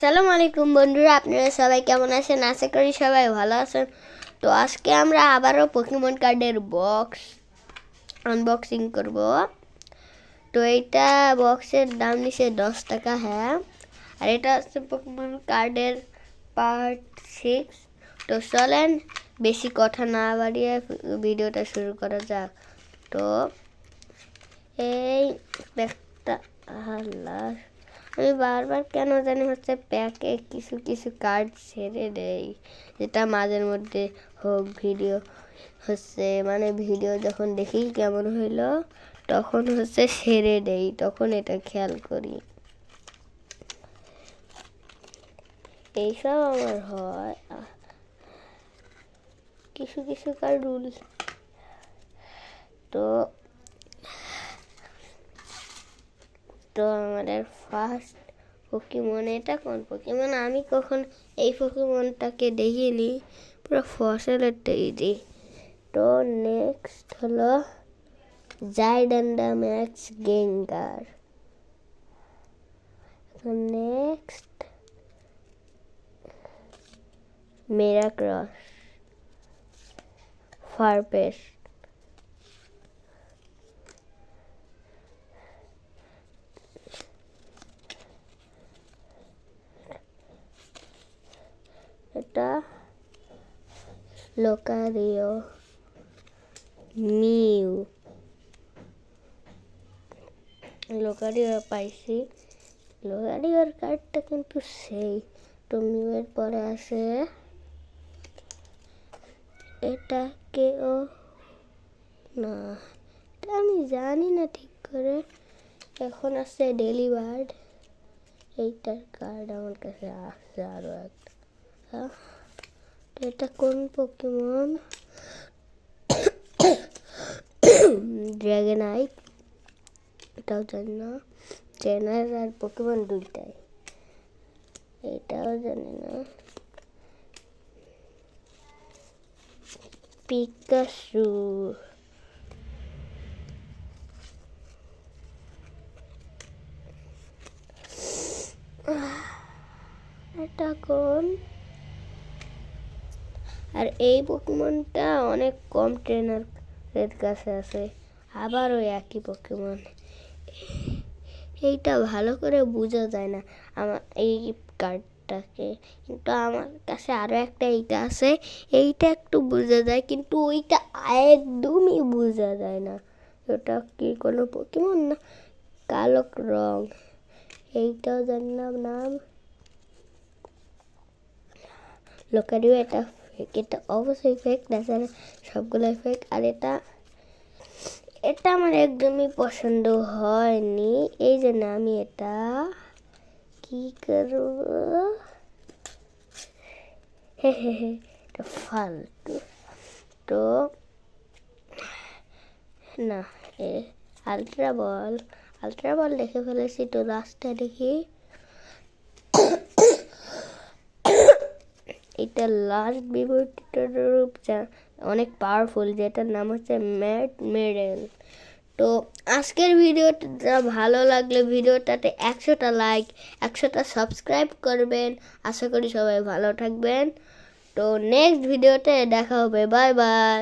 আসসালামু আলাইকুম বন্ধুরা, আপনারা সবাই কেমন আছেন? আশা করি সবাই ভালো আছেন। তো আজকে আমরা আবারও পোকেমন কার্ডের বক্স আনবক্সিং করব। তো এইটা বক্সের দাম নিচ্ছে 10 টাকা। হ্যাঁ, আর এটা হচ্ছে পোকেমন কার্ডের পার্ট 6। তো চলেন বেশি কথা না বাড়িয়ে ভিডিওটা শুরু করা যাক। তো এই একটা আমি বারবার কেন জানি হচ্ছে প্যাকে কিছু কিছু কার্ড ছেড়ে দেই, যেটা মাঝের মধ্যে হোক ভিডিও হচ্ছে মানে ভিডিও যখন দেখি কেমন হইলো তখন হচ্ছে ছেড়ে দেই, তখন এটা খেয়াল করি। এইসব আমার হয় কিছু কিছু কার্ড রুল। তো তো আমাদের ফার্স্ট পোকেমন, এটা কোন পোকেমন? আমি কখন এই পোকেমনটাকে দেখিনি, পুরো ফসলের তৈরি। তো নেক্সট হলো জাইডান্ডাম্যাক্স গেঙ্গার। নেক্সট মেরাক্রস ফারপেস। এটা লোকারিও মিউ। লোকারিও পাইছি, লোকারিওর কার্ডটা কিন্তু সেই। তো মিউয়ের পরে আছে এটা কেও না, এটা আমি জানি না ঠিক করে। এখন আছে ডেলিভার্ড, এইটার কার্ড আমার কাছে আছে আরো একটা। এটা কোন পোকেমন? ড্রাগনাইট, এটাও জানি না। ট্রেনার আর পোকেমন দুইটাই, এটাও জানি না। পিকাচু, এটা কোন? আর এই পোকেমনটা অনেক কম ট্রেনারের কাছে আছে, আবার ওই একই পোকেমন। এইটা ভালো করে বোঝা যায় না আমার এই কার্ডটাকে, কিন্তু আমার কাছে আরো একটা এইটা আছে, এইটা একটু বোঝা যায়, কিন্তু ওইটা একদমই বোঝা যায় না। ওটা কি কোনো পোকেমন না কালো রং? এইটাও জানি না নাম। লোকারিও, এটা ফেক, এটা অবশ্যই ফেক, তাছাড়া সবগুলোই ফেক। আর এটা আমার একদমই পছন্দ হয়নি, এই জন্য আমি এটা কি করব, এটা ফালতু। তো না, আলট্রা বল দেখে ফেলেছি। তো লাস্টটা দেখি, এটা লাস্ট বিবর্তিত রূপ যা অনেক পাওয়ারফুল, যেটার নাম হচ্ছে ম্যাড মেডেল। তো আজকের ভিডিওটা ভালো লাগলে ভিডিওটাতে 100টা লাইক, 100টা সাবস্ক্রাইব করবেন। আশা করি সবাই ভালো থাকবেন। তো নেক্সট ভিডিওতে দেখা হবে। Bye bye.